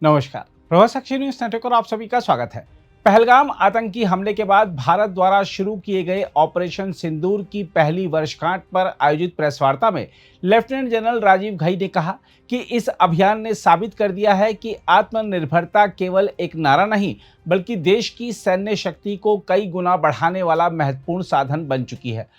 नमस्कार, Prabhasakshi news network पर आप सभी का स्वागत है। पहलगाम आतंकी हमले के बाद भारत द्वारा शुरू किए गए ऑपरेशन सिंदूर की पहली वर्षगांठ पर आयोजित प्रेस वार्ता में लेफ्टिनेंट जनरल राजीव घई ने कहा कि इस अभियान ने साबित कर दिया है कि आत्मनिर्भरता केवल एक नारा नहीं, बल्कि देश की सैन्य शक्ति को कई गुना बढ़ाने वाला महत्वपूर्ण साधन बन चुकी है।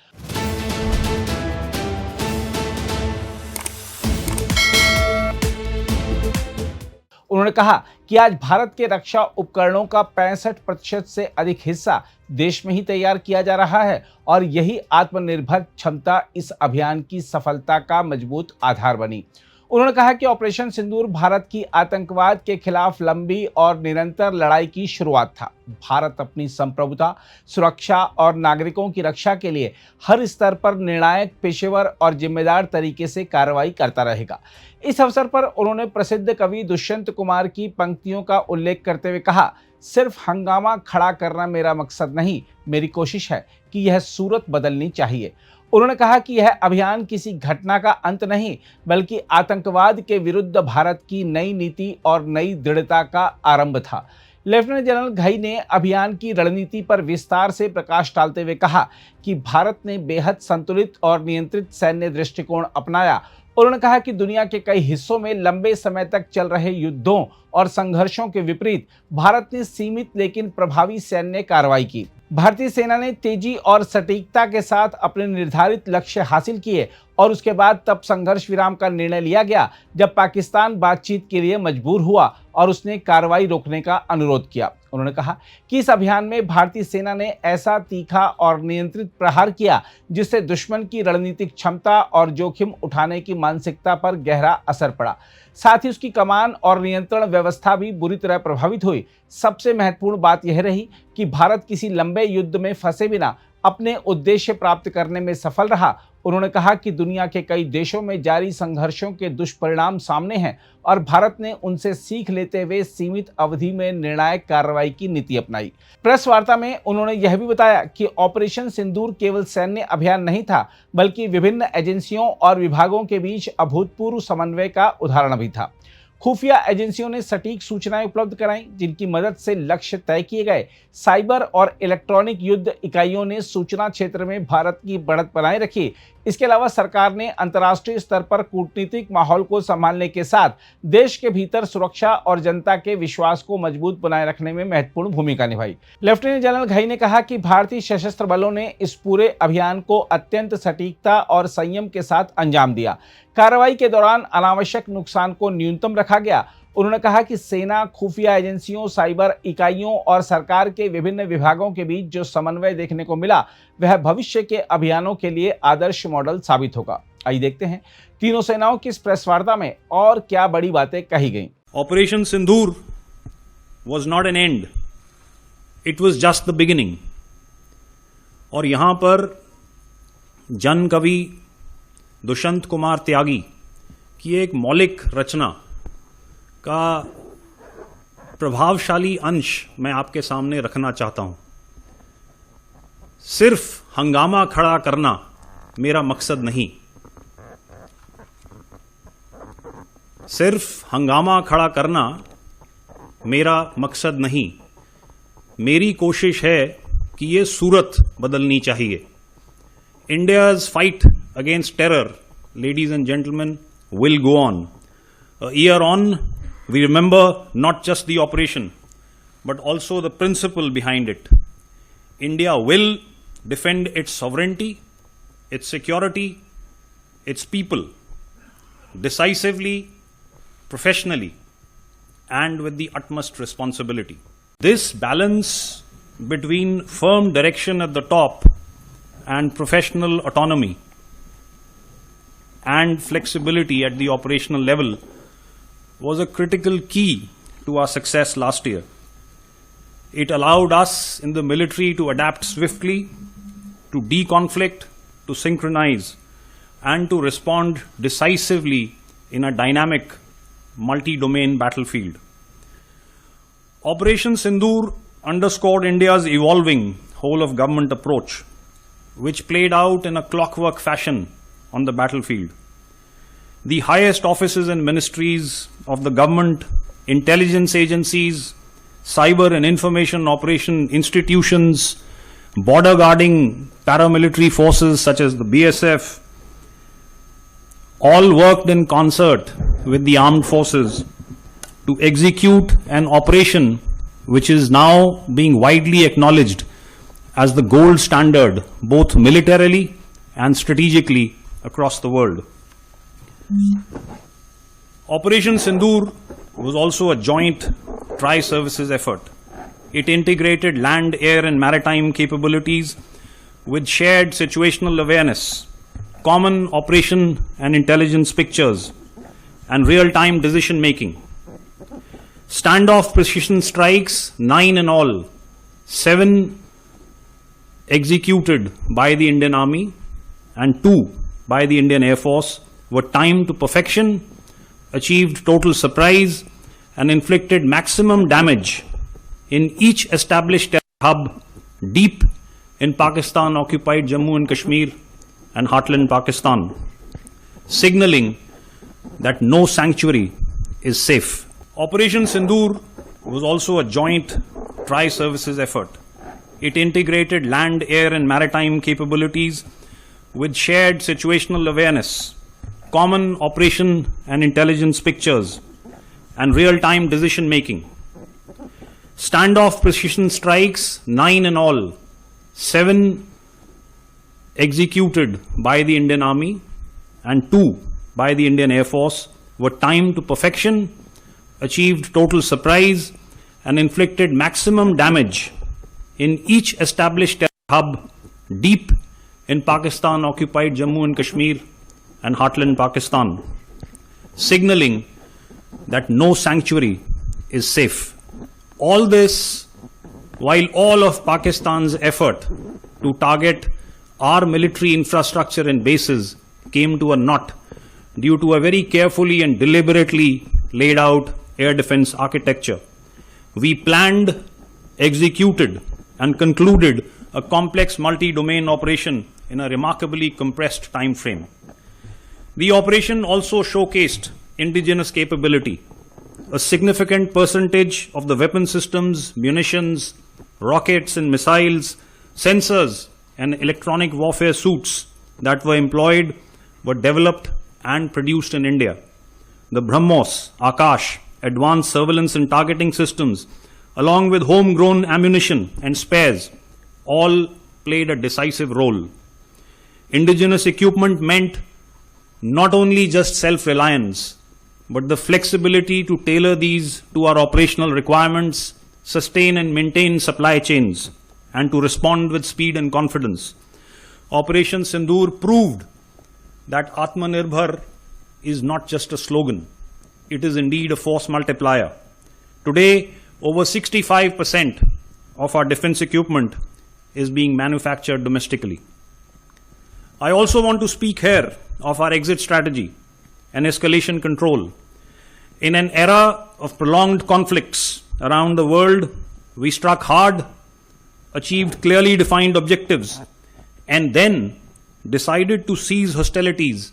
उन्होंने कहा कि आज भारत के रक्षा उपकरणों का 65% से अधिक हिस्सा देश में ही तैयार किया जा रहा है और यही आत्मनिर्भर क्षमता इस अभियान की सफलता का मजबूत आधार बनी। उन्होंने कहा कि ऑपरेशन सिंदूर भारत की आतंकवाद के खिलाफ लंबी और निरंतर लड़ाई की शुरुआत था। भारत अपनी संप्रभुता, सुरक्षा और नागरिकों की रक्षा के लिए हर स्तर पर निर्णायक, पेशेवर और जिम्मेदार तरीके से कार्रवाई करता रहेगा। इस अवसर पर उन्होंने प्रसिद्ध कवि दुष्यंत कुमार की पंक्तियों का उल्लेख करते हुए कहा, सिर्फ हंगामा खड़ा करना मेरा मकसद नहीं, मेरी कोशिश है कि यह सूरत बदलनी चाहिए। उन्होंने कहा कि यह अभियान किसी घटना का अंत नहीं, बल्कि आतंकवाद के विरुद्ध भारत की नई नीति और नई दृढ़ता का आरंभ था। लेफ्टिनेंट जनरल घई ने अभियान की रणनीति पर विस्तार से प्रकाश डालते हुए कहा कि भारत ने बेहद संतुलित और नियंत्रित सैन्य दृष्टिकोण अपनाया। उन्होंने कहा कि दुनिया के कई हिस्सों में लंबे समय तक चल रहे युद्धों और संघर्षों के विपरीत भारत ने सीमित लेकिन प्रभावी सैन्य कार्रवाई की। भारतीय सेना ने तेजी और सटीकता के साथ अपने निर्धारित लक्ष्य हासिल किए और उसके बाद तब संघर्ष विराम का निर्णय लिया गया जब पाकिस्तान बातचीत के लिए मजबूर हुआ और उसने कार्रवाई रोकने का अनुरोध किया। उन्होंने कहा कि इस अभियान में भारतीय सेना ने ऐसा तीखा और नियंत्रित प्रहार किया जिससे दुश्मन की रणनीतिक क्षमता और जोखिम उठाने की मानसिकता पर गहरा असर पड़ा। साथ ही उसकी कमान और नियंत्रण व्यवस्था भी बुरी तरह प्रभावित हुई। सबसे महत्वपूर्ण बात यह रही कि भारत किसी लंबे युद्ध में फंसे बिना अपने उद्देश्य प्राप्त करने में सफल रहा। उन्होंने कहा कि दुनिया के कई देशों में जारी संघर्षों के दुष्परिणाम सामने हैं और भारत ने उनसे सीख लेते हुए सीमित अवधि में निर्णायक कार्रवाई की नीति अपनाई। प्रेस वार्ता में उन्होंने यह भी बताया कि ऑपरेशन सिंदूर केवल सैन्य अभियान नहीं था, बल्कि विभिन्न एजेंसियों और विभागों के बीच अभूतपूर्व समन्वय का उदाहरण भी था। खुफिया एजेंसियों ने सटीक सूचनाएं उपलब्ध कराईं, जिनकी मदद से लक्ष्य तय किए गए। साइबर और इलेक्ट्रॉनिक युद्ध इकाइयों ने सूचना क्षेत्र में भारत की बढ़त बनाए रखी। इसके अलावा सरकार ने अंतर्राष्ट्रीय स्तर पर कूटनीतिक माहौल को संभालने के साथ देश के भीतर सुरक्षा और जनता के विश्वास को मजबूत बनाए रखने में महत्वपूर्ण भूमिका निभाई। लेफ्टिनेंट जनरल घई ने कहा कि भारतीय सशस्त्र बलों ने इस पूरे अभियान को अत्यंत सटीकता और संयम के साथ अंजाम दिया। कार्रवाई के दौरान अनावश्यक नुकसान को न्यूनतम रखा गया। उन्होंने कहा कि सेना, खुफिया एजेंसियों, साइबर इकाइयों और सरकार के विभिन्न विभागों के बीच जो समन्वय देखने को मिला, वह भविष्य के अभियानों के लिए आदर्श मॉडल साबित होगा। आइए देखते हैं तीनों सेनाओं की इस प्रेस वार्ता में और क्या बड़ी बातें कही गईं। Operation Sindoor was not an and, it was just the beginning. और यहां पर जन कवि दुष्यंत कुमार त्यागी की एक मौलिक रचना का प्रभावशाली अंश मैं आपके सामने रखना चाहता हूं। सिर्फ हंगामा खड़ा करना मेरा मकसद नहीं, सिर्फ हंगामा खड़ा करना मेरा मकसद नहीं, मेरी कोशिश है कि ये सूरत बदलनी चाहिए। India's fight against terror, ladies and gentlemen, will go on. A year on, we remember not just the operation, but also the principle behind it. India will defend its sovereignty, its security, its people, decisively, professionally, and with the utmost responsibility. This balance between firm direction at the top and professional autonomy and flexibility at the operational level was a critical key to our success last year. It allowed us in the military to adapt swiftly, to deconflict, to synchronize, and to respond decisively in a dynamic, multi-domain battlefield. Operation Sindoor underscored India's evolving whole-of-government approach, which played out in a clockwork fashion on the battlefield. The highest offices and ministries of the government intelligence agencies, cyber and information operation institutions, border guarding paramilitary forces such as the BSF, all worked in concert with the armed forces to execute an operation which is now being widely acknowledged as the gold standard both militarily and strategically across the world. Operation Sindoor was also a joint tri-services effort. It integrated land, air and maritime capabilities with shared situational awareness, common operation and intelligence pictures, and real-time decision making. Standoff precision strikes, 9 in all, 7 executed by the Indian Army and 2 by the Indian Air Force, were timed to perfection, achieved total surprise, and inflicted maximum damage in each established hub deep in Pakistan-occupied Jammu and Kashmir and heartland Pakistan, signaling that no sanctuary is safe. Operation Sindoor was also a joint tri-services effort. It integrated land, air and maritime capabilities with shared situational awareness, common operation and intelligence pictures, and real-time decision making. Standoff precision strikes, 9 in all, 7 executed by the Indian Army and 2 by the Indian Air Force, were timed to perfection, achieved total surprise, and inflicted maximum damage in each established hub deep in Pakistan-occupied Jammu and Kashmir and heartland Pakistan, signaling that no sanctuary is safe. All this while all of Pakistan's effort to target our military infrastructure and bases came to a knot due to a very carefully and deliberately laid out air defense architecture. We planned, executed, and concluded a complex multi-domain operation in a remarkably compressed time frame. The operation also showcased indigenous capability. A significant percentage of the weapon systems, munitions, rockets and missiles, sensors and electronic warfare suits that were employed were developed and produced in India. The BrahMos, Akash, advanced surveillance and targeting systems, along with homegrown ammunition and spares, all played a decisive role. Indigenous equipment meant not only just self-reliance, but the flexibility to tailor these to our operational requirements, sustain and maintain supply chains, and to respond with speed and confidence. Operation Sindoor proved that Atmanirbhar is not just a slogan. It is indeed a force multiplier. Today, over 65% of our defense equipment is being manufactured domestically. I also want to speak here of our exit strategy and escalation control. In an era of prolonged conflicts around the world, we struck hard, achieved clearly defined objectives, and then decided to cease hostilities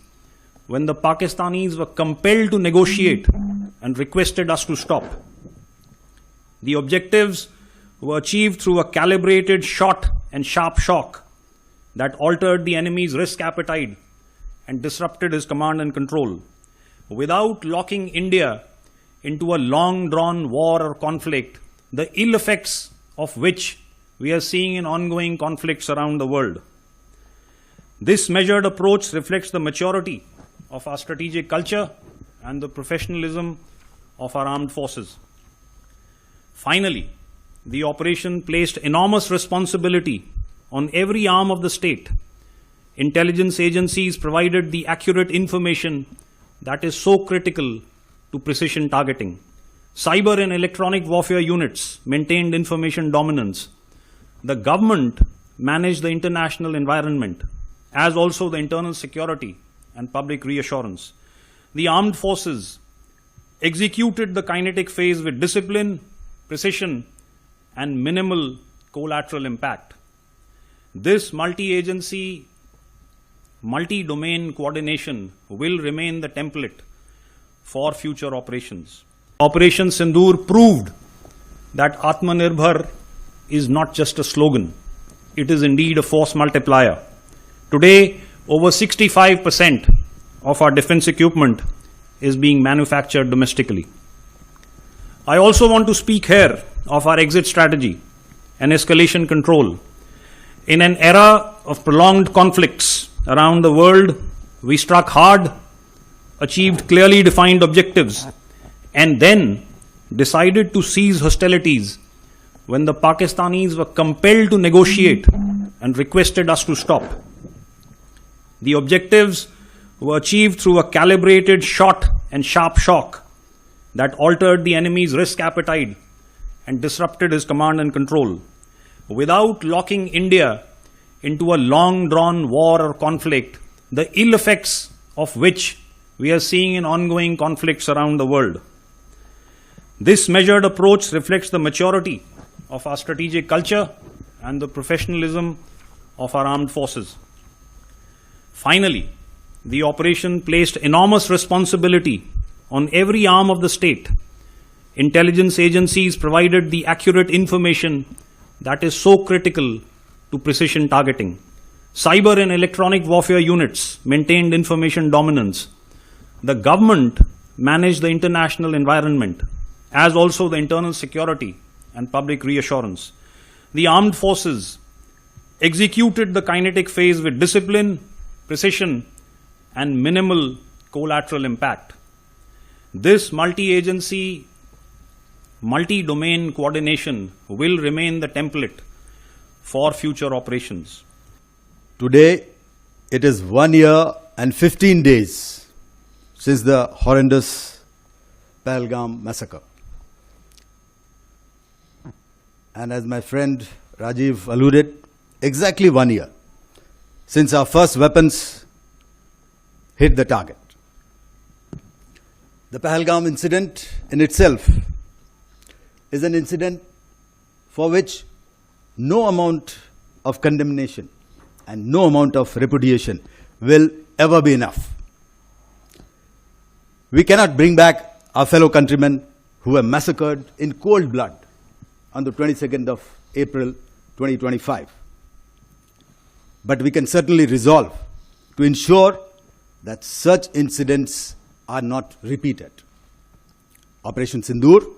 when the Pakistanis were compelled to negotiate and requested us to stop. The objectives were achieved through a calibrated shot and sharp shock that altered the enemy's risk appetite and disrupted his command and control, without locking India into a long-drawn war or conflict, the ill effects of which we are seeing in ongoing conflicts around the world. This measured approach reflects the maturity of our strategic culture and the professionalism of our armed forces. Finally, the operation placed enormous responsibility on every arm of the state. Intelligence agencies provided the accurate information that is so critical to precision targeting. Cyber and electronic warfare units maintained information dominance. The government managed the international environment, as also the internal security and public reassurance. The armed forces executed the kinetic phase with discipline, precision, and minimal collateral impact. This multi-agency, multi-domain coordination will remain the template for future operations. Operation Sindoor proved that Atmanirbhar is not just a slogan. It is indeed a force multiplier. Today, over 65% of our defense equipment is being manufactured domestically. I also want to speak here of our exit strategy and escalation control. In an era of prolonged conflicts around the world, we struck hard, achieved clearly defined objectives, and then decided to cease hostilities when the Pakistanis were compelled to negotiate and requested us to stop. The objectives were achieved through a calibrated shot and sharp shock that altered the enemy's risk appetite and disrupted his command and control, without locking India into a long-drawn war or conflict, the ill effects of which we are seeing in ongoing conflicts around the world. This measured approach reflects the maturity of our strategic culture and the professionalism of our armed forces. Finally, the operation placed enormous responsibility on every arm of the state. Intelligence agencies provided the accurate information that is so critical to precision targeting. Cyber and electronic warfare units maintained information dominance. The government managed the international environment, as also the internal security and public reassurance. The armed forces executed the kinetic phase with discipline, precision, and minimal collateral impact. This multi-agency, multi-domain coordination will remain the template for future operations. Today, it is 1 year and 15 days since the horrendous Pahalgam massacre. And as my friend Rajiv alluded, exactly 1 year since our first weapons hit the target. The Pahalgam incident in itself is an incident for which no amount of condemnation and no amount of repudiation will ever be enough. We cannot bring back our fellow countrymen who were massacred in cold blood on the 22nd of April 2025. But we can certainly resolve to ensure that such incidents are not repeated. Operation Sindoor,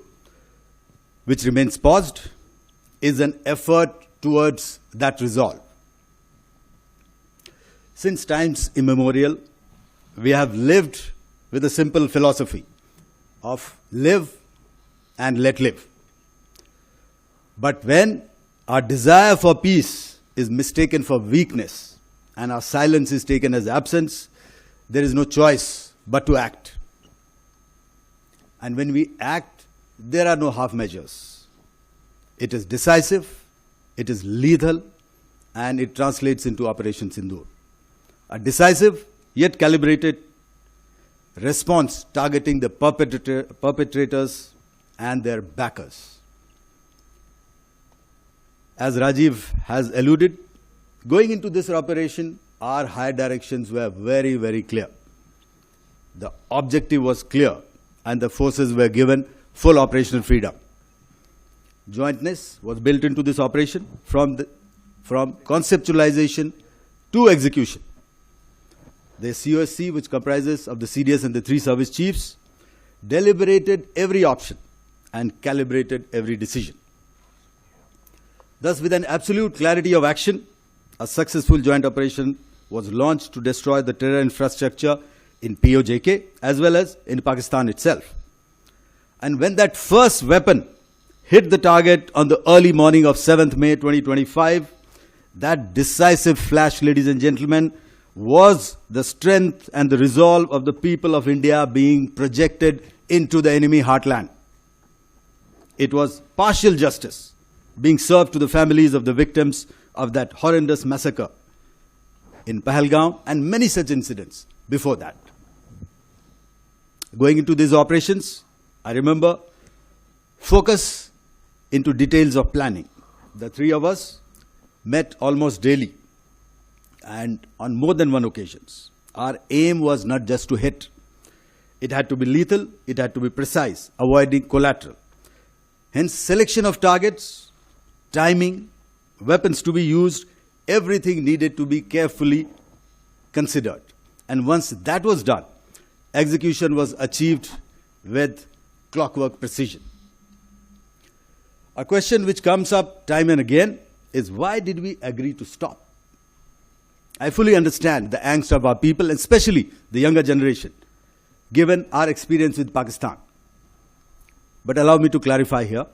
which remains paused, is an effort towards that resolve. Since times immemorial, we have lived with a simple philosophy of live and let live. But when our desire for peace is mistaken for weakness and our silence is taken as absence, there is no choice but to act. And when we act, there are no half measures. It is decisive, it is lethal, and it translates into Operation Sindoor. A decisive yet calibrated response targeting the perpetrators and their backers. As Rajiv has alluded, going into this operation, our higher directions were very, very clear. The objective was clear and the forces were given full operational freedom. Jointness was built into this operation from conceptualization to execution. The COSC, which comprises of the CDS and the 3 service chiefs, deliberated every option and calibrated every decision. Thus, with an absolute clarity of action, a successful joint operation was launched to destroy the terror infrastructure in POJK as well as in Pakistan itself. And when that first weapon hit the target on the early morning of 7th May 2025, that decisive flash, ladies and gentlemen, was the strength and the resolve of the people of India being projected into the enemy heartland. It was partial justice being served to the families of the victims of that horrendous massacre in Pahalgam and many such incidents before that. Going into these operations, I remember focus into details of planning. The 3 of us met almost daily and on more than one occasions. Our aim was not just to hit. It had to be lethal, it had to be precise, avoiding collateral. Hence, selection of targets, timing, weapons to be used, everything needed to be carefully considered. And once that was done, execution was achieved with clockwork precision. A question which comes up time and again is, why did we agree to stop? I fully understand the angst of our people, especially the younger generation, given our experience with Pakistan. But allow me to clarify here.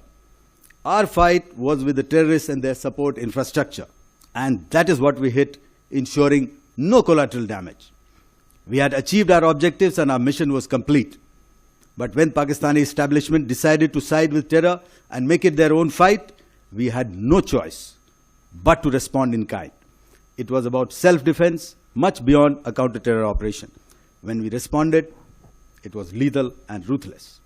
Our fight was with the terrorists and their support infrastructure, and that is what we hit, ensuring no collateral damage. We had achieved our objectives and our mission was complete. But when Pakistani establishment decided to side with terror and make it their own fight, we had no choice but to respond in kind. It was about self-defense, much beyond a counter-terror operation. When we responded, it was lethal and ruthless.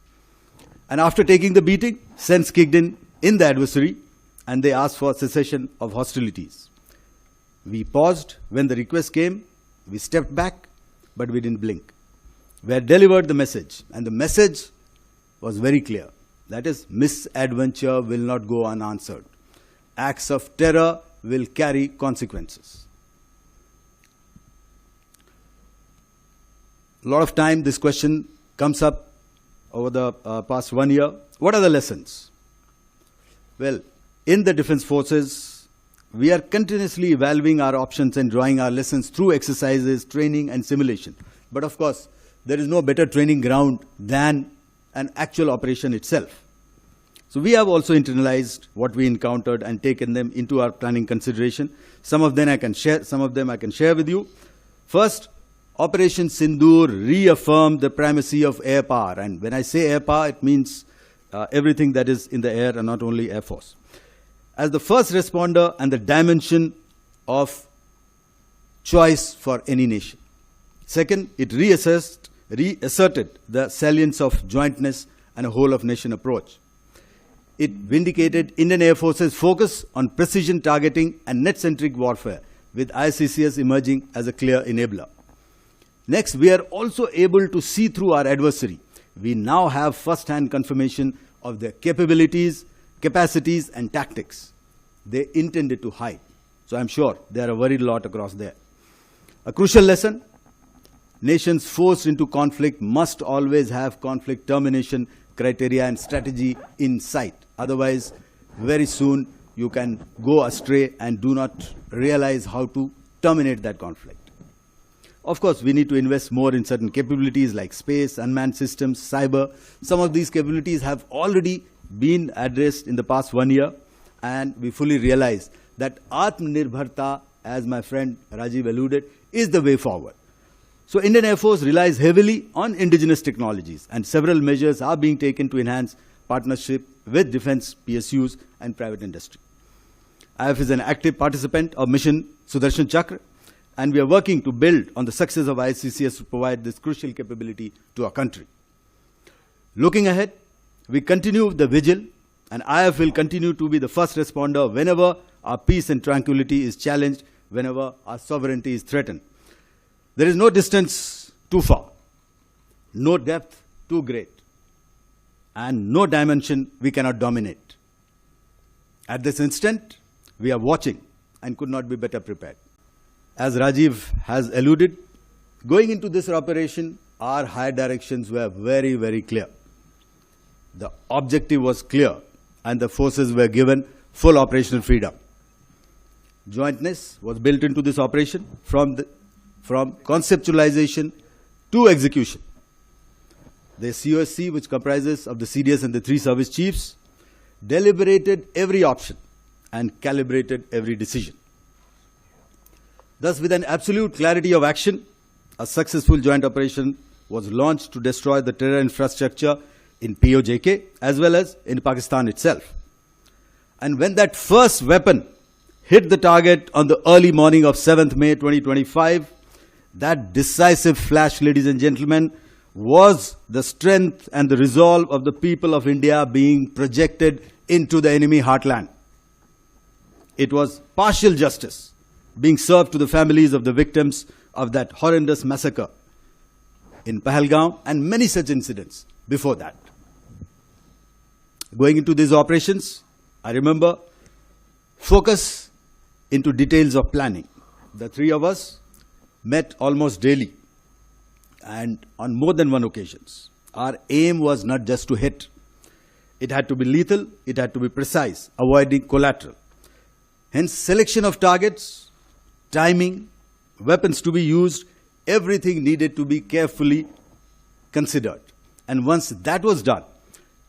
And after taking the beating, sense kicked in the adversary, and they asked for cessation of hostilities. We paused when the request came, we stepped back, but we didn't blink. We had delivered the message, and the message was very clear. That is, misadventure will not go unanswered. Acts of terror will carry consequences. A lot of time this question comes up over the past 1 year. What are the lessons? Well, in the defense forces, we are continuously evaluating our options and drawing our lessons through exercises, training and simulation. But of course, there is no better training ground than an actual operation itself. So we have also internalized what we encountered and taken them into our planning consideration. Some of them I can share with you. First, Operation Sindoor reaffirmed the primacy of air power. And when I say air power, it means everything that is in the air and not only Air Force. As the first responder and the dimension of choice for any nation. Second, it reasserted the salience of jointness and a whole-of-nation approach. It vindicated Indian Air Force's focus on precision targeting and net-centric warfare, with ICCS emerging as a clear enabler. Next, we are also able to see through our adversary. We now have first-hand confirmation of their capabilities, capacities, and tactics. They intended to hide. So I'm sure there are a worried lot across there. A crucial lesson: nations forced into conflict must always have conflict termination criteria and strategy in sight. Otherwise, very soon you can go astray and do not realize how to terminate that conflict. Of course, we need to invest more in certain capabilities like space, unmanned systems, cyber. Some of these capabilities have already been addressed in the past 1 year, and we fully realize that Atmanirbharta, as my friend Rajiv alluded, is the way forward. So Indian Air Force relies heavily on indigenous technologies, and several measures are being taken to enhance partnership with defense PSUs and private industry. IF is an active participant of Mission Sudarshan Chakra, and we are working to build on the success of ICCS to provide this crucial capability to our country. Looking ahead, we continue the vigil, and IF will continue to be the first responder whenever our peace and tranquility is challenged, whenever our sovereignty is threatened. There is no distance too far, no depth too great, and no dimension we cannot dominate. At this instant, we are watching and could not be better prepared. As Rajiv has alluded, going into this operation, our higher directions were very, very clear. The objective was clear, and the forces were given full operational freedom. Jointness was built into this operation from conceptualization to execution. The COSC, which comprises of the CDS and the 3 service chiefs, deliberated every option and calibrated every decision. Thus, with an absolute clarity of action, a successful joint operation was launched to destroy the terror infrastructure in POJK as well as in Pakistan itself. And when that first weapon hit the target on the early morning of 7th May 2025, that decisive flash, ladies and gentlemen, was the strength and the resolve of the people of India being projected into the enemy heartland. It was partial justice being served to the families of the victims of that horrendous massacre. in Pahalgam, and many such incidents before that. Going into these operations, I remember focus into details of planning. The three of us met almost daily and on more than one occasions. Our aim was not just to hit. It had to be lethal, it had to be precise, avoiding collateral. Hence, selection of targets, timing, weapons to be used, everything needed to be carefully considered. And once that was done,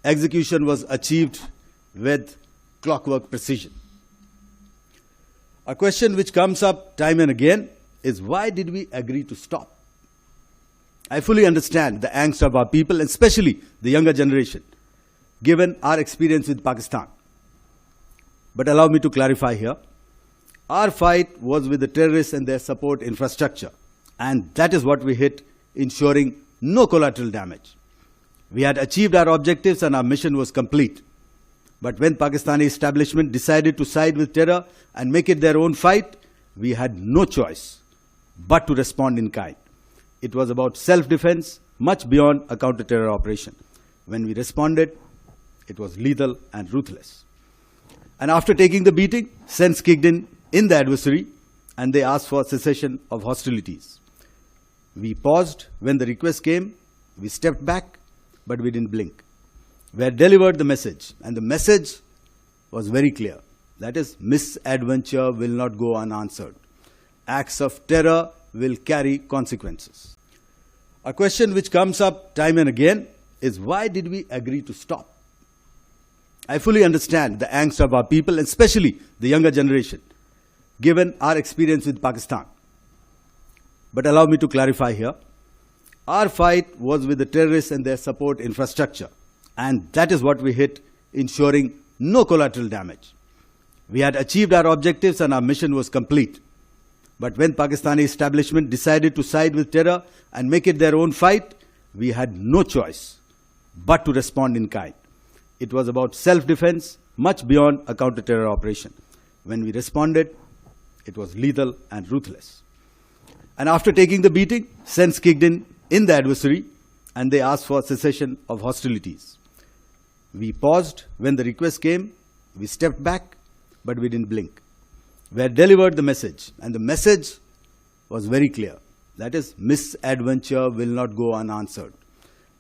execution was achieved with clockwork precision. A question which comes up time and again is, why did we agree to stop? I fully understand the angst of our people, and especially the younger generation, given our experience with Pakistan. But allow me to clarify here. Our fight was with the terrorists and their support infrastructure, and that is what we hit, ensuring no collateral damage. We had achieved our objectives and our mission was complete. But when Pakistani establishment decided to side with terror and make it their own fight, we had no choice but to respond in kind. It was about self-defense, much beyond a counter-terror operation. When we responded, it was lethal and ruthless. And after taking the beating, sense kicked in the adversary, and they asked for cessation of hostilities. We paused when the request came, we stepped back, but we didn't blink. We had delivered the message, and the message was very clear. That is, misadventure will not go unanswered. Acts of terror will carry consequences. A question which comes up time and again is, why did we agree to stop? I fully understand the angst of our people, and especially the younger generation, given our experience with Pakistan. But allow me to clarify here. Our fight was with the terrorists and their support infrastructure, and that is what we hit, ensuring no collateral damage. We had achieved our objectives and our mission was complete. But when Pakistani establishment decided to side with terror and make it their own fight, we had no choice but to respond in kind. It was about self-defense, much beyond a counter-terror operation. When we responded, it was lethal and ruthless. And after taking the beating, sense kicked in the adversary, and they asked for cessation of hostilities. We paused when the request came, we stepped back, but we didn't blink. We had delivered the message, and the message was very clear. That is, misadventure will not go unanswered.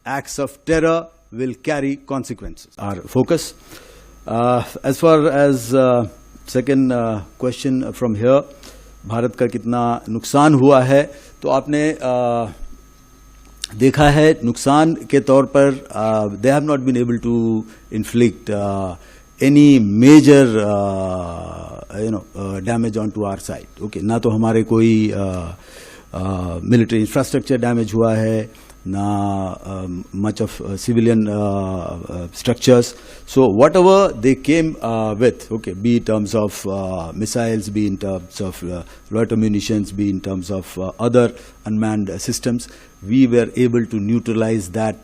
Acts of terror will carry consequences. Our focus. As far as second question from here, Bharat का कितना नुकसान हुआ है, तो आपने देखा है नुकसान के तौर पर they have not been able to inflict any major damage onto our side. Okay, ना तो हमारे कोई military infrastructure damage हुआ है, na much of civilian structures. So whatever they came with, okay, be in terms of missiles, be in terms of loiter munitions, be in terms of other unmanned systems, we were able to neutralize that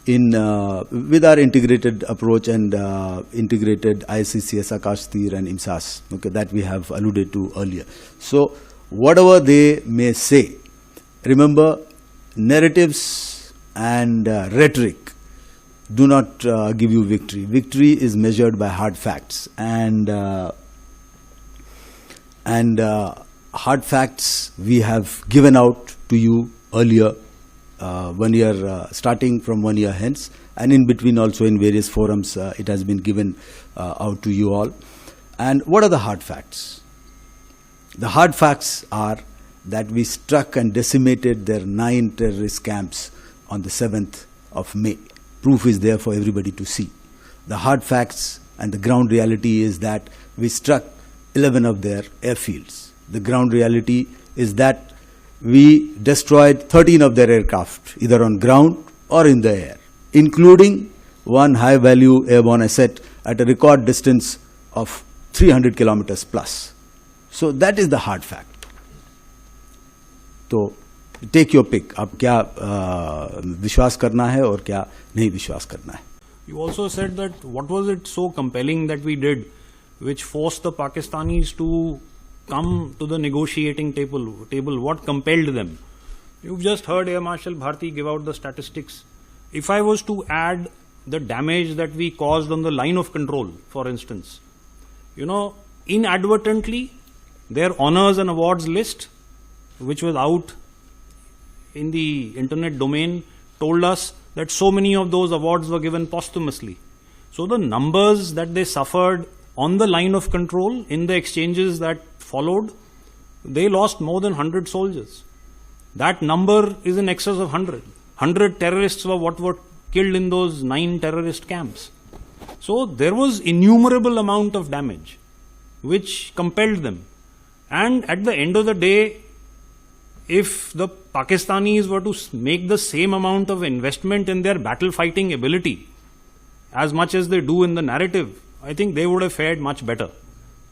with our integrated approach and integrated ICCS, Akash Tir and IMSAS, okay, that we have alluded to earlier. So whatever they may say, remember, narratives and rhetoric do not give you victory. Victory is measured by hard facts, and hard facts we have given out to you earlier, 1 year starting from 1 year hence, and in between also in various forums it has been given out to you all. And what are the hard facts? The hard facts are that we struck and decimated their 9 terrorist camps on the 7th of May. Proof is there for everybody to see. The hard facts and the ground reality is that we struck 11 of their airfields. The ground reality is that we destroyed 13 of their aircraft, either on ground or in the air, including one high-value airborne asset at a record distance of 300 kilometers plus. So that is the hard fact. तो take your pick, आप क्या विश्वास करना है और क्या नहीं विश्वास करना है. You also said that what was it so compelling that we did which forced the Pakistanis to come to the negotiating table? What compelled them? You've just heard Air Marshal Bharti give out the statistics. If I was to add the damage that we caused on the line of control, for instance, inadvertently, their honors and awards list, which was out in the internet domain, told us that so many of those awards were given posthumously. So the numbers that they suffered on the line of control in the exchanges that followed, they lost more than 100 soldiers. That number is in excess of 100. 100 terrorists were what were killed in those 9 terrorist camps. So there was innumerable amount of damage which compelled them. And at the end of the day, if the Pakistanis were to make the same amount of investment in their battle fighting ability as much as they do in the narrative, I think they would have fared much better.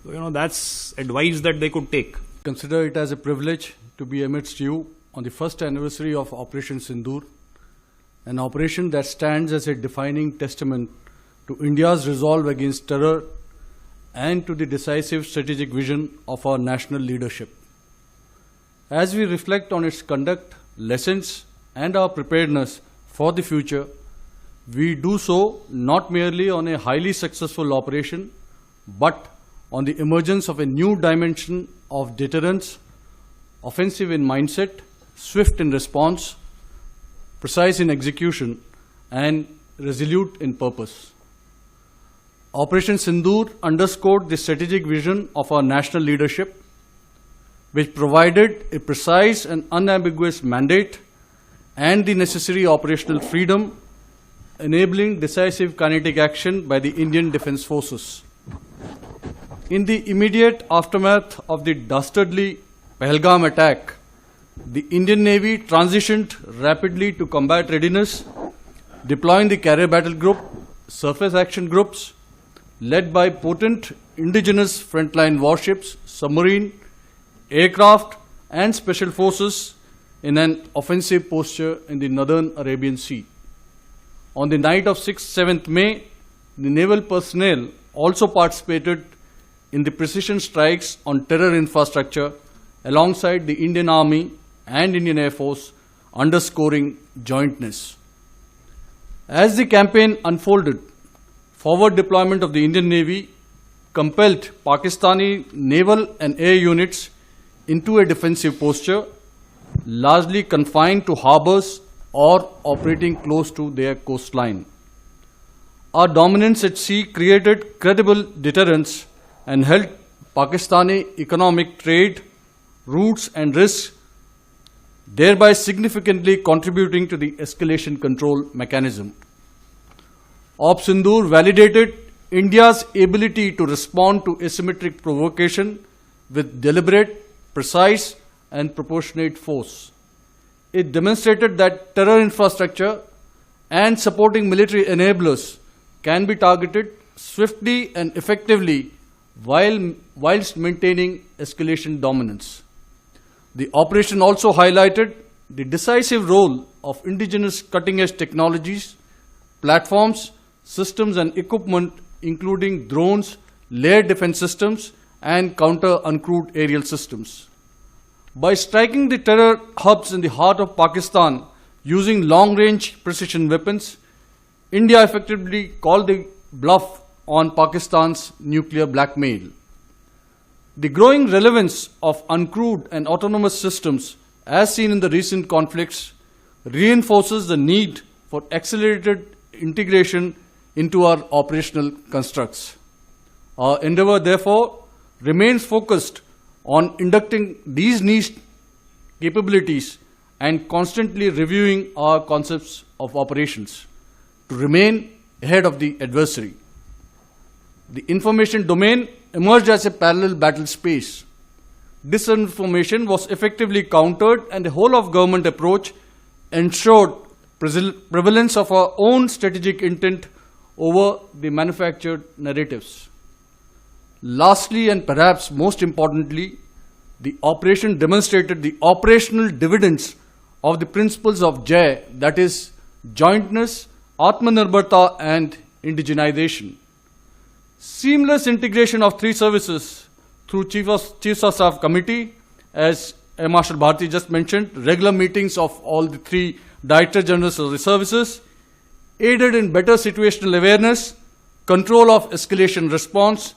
So, that's advice that they could take. Consider it as a privilege to be amidst you on the first anniversary of Operation Sindoor, an operation that stands as a defining testament to India's resolve against terror and to the decisive strategic vision of our national leadership. As we reflect on its conduct, lessons, and our preparedness for the future, we do so not merely on a highly successful operation, but on the emergence of a new dimension of deterrence, offensive in mindset, swift in response, precise in execution, and resolute in purpose. Operation Sindoor underscored the strategic vision of our national leadership, which provided a precise and unambiguous mandate and the necessary operational freedom, enabling decisive kinetic action by the Indian Defence Forces. In the immediate aftermath of the dastardly Pahalgam attack, the Indian Navy transitioned rapidly to combat readiness, deploying the carrier battle group, surface action groups, led by potent indigenous frontline warships, submarine, aircraft, and special forces in an offensive posture in the northern Arabian Sea. On the night of 6th-7th May, the naval personnel also participated in the precision strikes on terror infrastructure alongside the Indian Army and Indian Air Force, underscoring jointness. As the campaign unfolded, forward deployment of the Indian Navy compelled Pakistani naval and air units into a defensive posture, largely confined to harbors or operating close to their coastline. Our dominance at sea created credible deterrence and held Pakistani economic trade, routes and risks, thereby significantly contributing to the escalation control mechanism. Op Sindoor validated India's ability to respond to asymmetric provocation with deliberate, precise and proportionate force. It demonstrated that terror infrastructure and supporting military enablers can be targeted swiftly and effectively whilst maintaining escalation dominance. The operation also highlighted the decisive role of indigenous cutting-edge technologies, platforms, systems and equipment including drones, layered defense systems and counter-uncrewed aerial systems. By striking the terror hubs in the heart of Pakistan using long-range precision weapons, India effectively called the bluff on Pakistan's nuclear blackmail. The growing relevance of uncrewed and autonomous systems, as seen in the recent conflicts, reinforces the need for accelerated integration into our operational constructs. Our endeavor, therefore, remains focused on inducting these niche capabilities and constantly reviewing our concepts of operations to remain ahead of the adversary. The information domain emerged as a parallel battle space. Disinformation was effectively countered and the whole of government approach ensured prevalence of our own strategic intent over the manufactured narratives. Lastly, and perhaps most importantly, the operation demonstrated the operational dividends of the principles of Ghai, that is, jointness, Atmanirbharta and indigenization. Seamless integration of three services through Chiefs of Staff Committee as Air Marshal Bharti just mentioned, regular meetings of all the three Director Generals of the services, aided in better situational awareness, control of escalation response,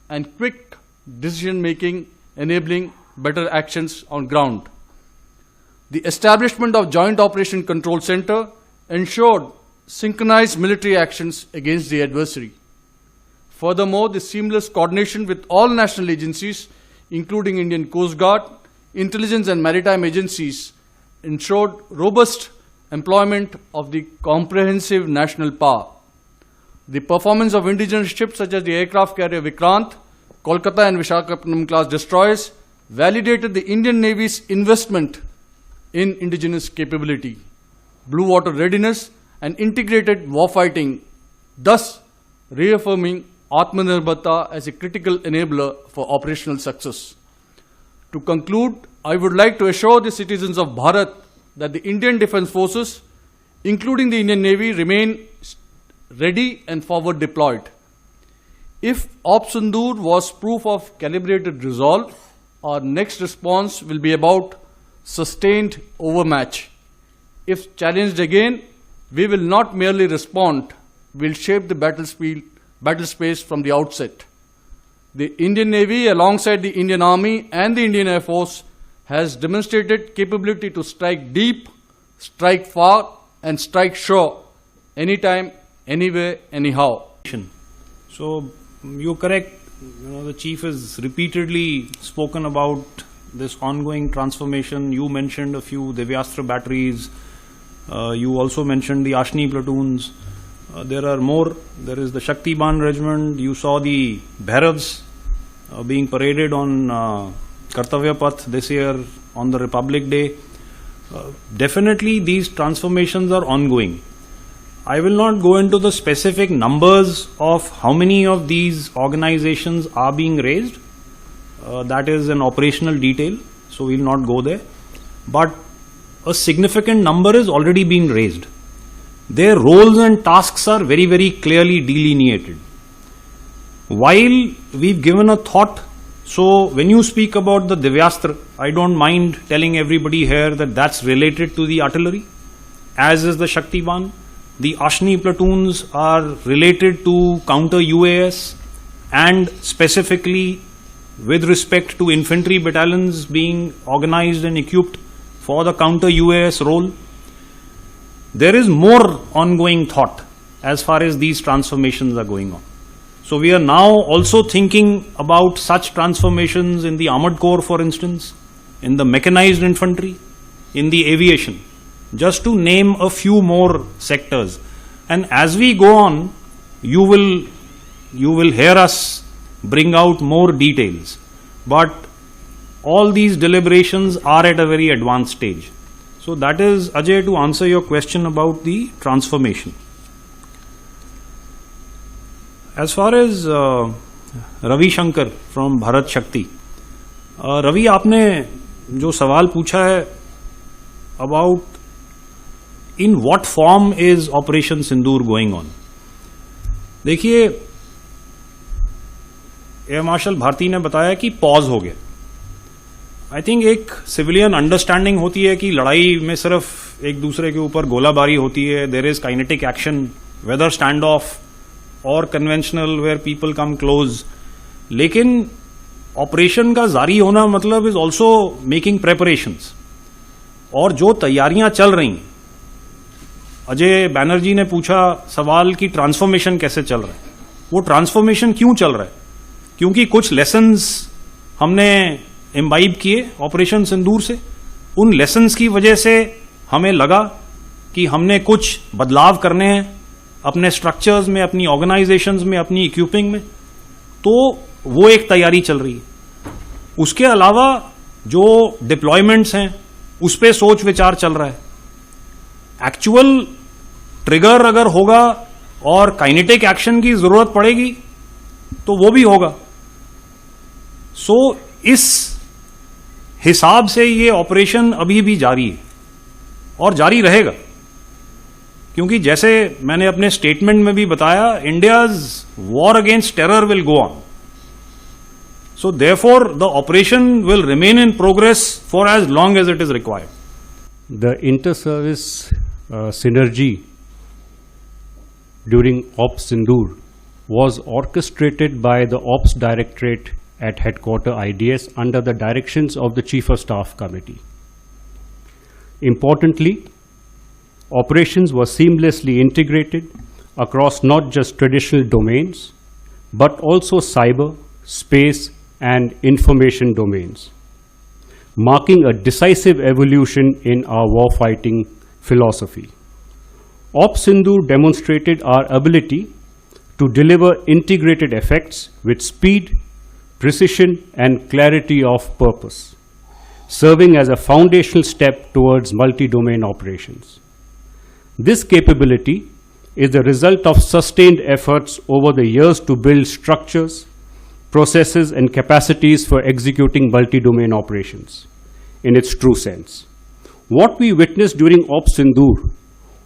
and quick decision making, enabling better actions on ground. The establishment of Joint Operation Control Center ensured synchronized military actions against the adversary. Furthermore, the seamless coordination with all national agencies, including Indian Coast Guard, intelligence and maritime agencies, ensured robust employment of the comprehensive national power. The performance of indigenous ships such as the aircraft carrier Vikrant, Kolkata and Visakhapatnam class destroyers validated the Indian Navy's investment in indigenous capability, blue water readiness and integrated warfighting, thus reaffirming Atmanirbharta as a critical enabler for operational success. To conclude, I would like to assure the citizens of Bharat that the Indian Defence Forces, including the Indian Navy, remain ready and forward deployed. If Op Sindoor was proof of calibrated resolve, our next response will be about sustained overmatch. If challenged again, we will not merely respond, we will shape the battle space from the outset. The Indian Navy, alongside the Indian Army and the Indian Air Force, has demonstrated capability to strike deep, strike far, and strike sure, anytime, anywhere, anyhow. So you're correct. The chief has repeatedly spoken about this ongoing transformation. You mentioned a few Devyastra batteries. You also mentioned the Ashni platoons. There are more. There is the Shaktiban regiment. You saw the Bhairavs being paraded on Kartavya Path this year on the Republic Day. Definitely these transformations are ongoing. I will not go into the specific numbers of how many of these organizations are being raised. That is an operational detail, so we will not go there. But a significant number is already being raised. Their roles and tasks are very, very clearly delineated. While we've given a thought, so when you speak about the Devyastra, I don't mind telling everybody here that that's related to the artillery, as is the Shaktiban. The Ashni platoons are related to counter UAS and specifically with respect to infantry battalions being organized and equipped for the counter UAS role. There is more ongoing thought as far as these transformations are going on. So we are now also thinking about such transformations in the armored corps, for instance, in the mechanized infantry, in the aviation, just to name a few more sectors. And as we go on, you will hear us bring out more details. But all these deliberations are at a very advanced stage. So that is, Ajay, to answer your question about the transformation. As far as Ravi Shankar from Bharat Shakti, Ravi, आपने जो सवाल पूछा है about in what form is Operation Sindoor going on? देखिए, air marshal Bharti ने बताया कि pause हो गया. आई थिंक एक सिविलियन अंडरस्टैंडिंग होती है कि लड़ाई में सिर्फ एक दूसरे के ऊपर गोलाबारी होती है. There is kinetic action, whether stand off और conventional where people come close. लेकिन ऑपरेशन का जारी होना मतलब इज ऑल्सो मेकिंग प्रेपरेशंस. और जो तैयारियां चल रही हैं, अजय बैनर्जी ने पूछा सवाल कि ट्रांसफॉर्मेशन कैसे चल रहा है. वो ट्रांसफॉर्मेशन क्यों चल रहा है? क्योंकि कुछ लेसन्स हमने इम्बाइब किए ऑपरेशन सिंदूर से. उन लेसन्स की वजह से हमें लगा कि हमने कुछ बदलाव करने हैं अपने स्ट्रक्चर्स में, अपनी ऑर्गेनाइजेशंस में, अपनी इक्विपिंग में. तो वो एक तैयारी चल रही है. उसके अलावा जो डिप्लॉयमेंट्स हैं उस पर सोच विचार चल रहा है. एक्चुअल ट्रिगर अगर होगा और काइनेटिक एक्शन की जरूरत पड़ेगी तो वो भी होगा. सो इस हिसाब से ये ऑपरेशन अभी भी जारी है और जारी रहेगा. क्योंकि जैसे मैंने अपने स्टेटमेंट में भी बताया, India's war against terror will go on. So therefore, the operation will remain in progress for as long as it is required. The inter-service synergy during Ops Sindoor was orchestrated by the Ops Directorate at Headquarter IDS under the directions of the Chief of Staff Committee. Importantly, operations were seamlessly integrated across not just traditional domains, but also cyber, space, and information domains, marking a decisive evolution in our warfighting philosophy. Ops Sindoor demonstrated our ability to deliver integrated effects with speed, precision, and clarity of purpose, serving as a foundational step towards multi-domain operations. This capability is the result of sustained efforts over the years to build structures, processes, and capacities for executing multi-domain operations in its true sense. What we witnessed during Ops Sindoor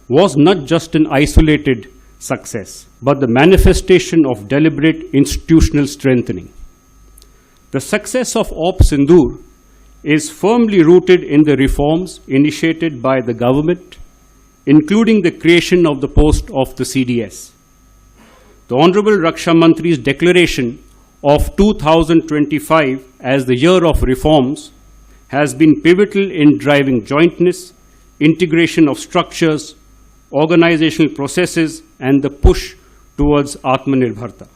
was not just an isolated success, but the manifestation of deliberate institutional strengthening. The success of Ops Sindoor is firmly rooted in the reforms initiated by the government, including the creation of the post of the CDS. The Honorable Raksha Mantri's declaration of 2025 as the year of reforms has been pivotal in driving jointness, integration of structures, organizational processes, and the push towards Atmanirbharta.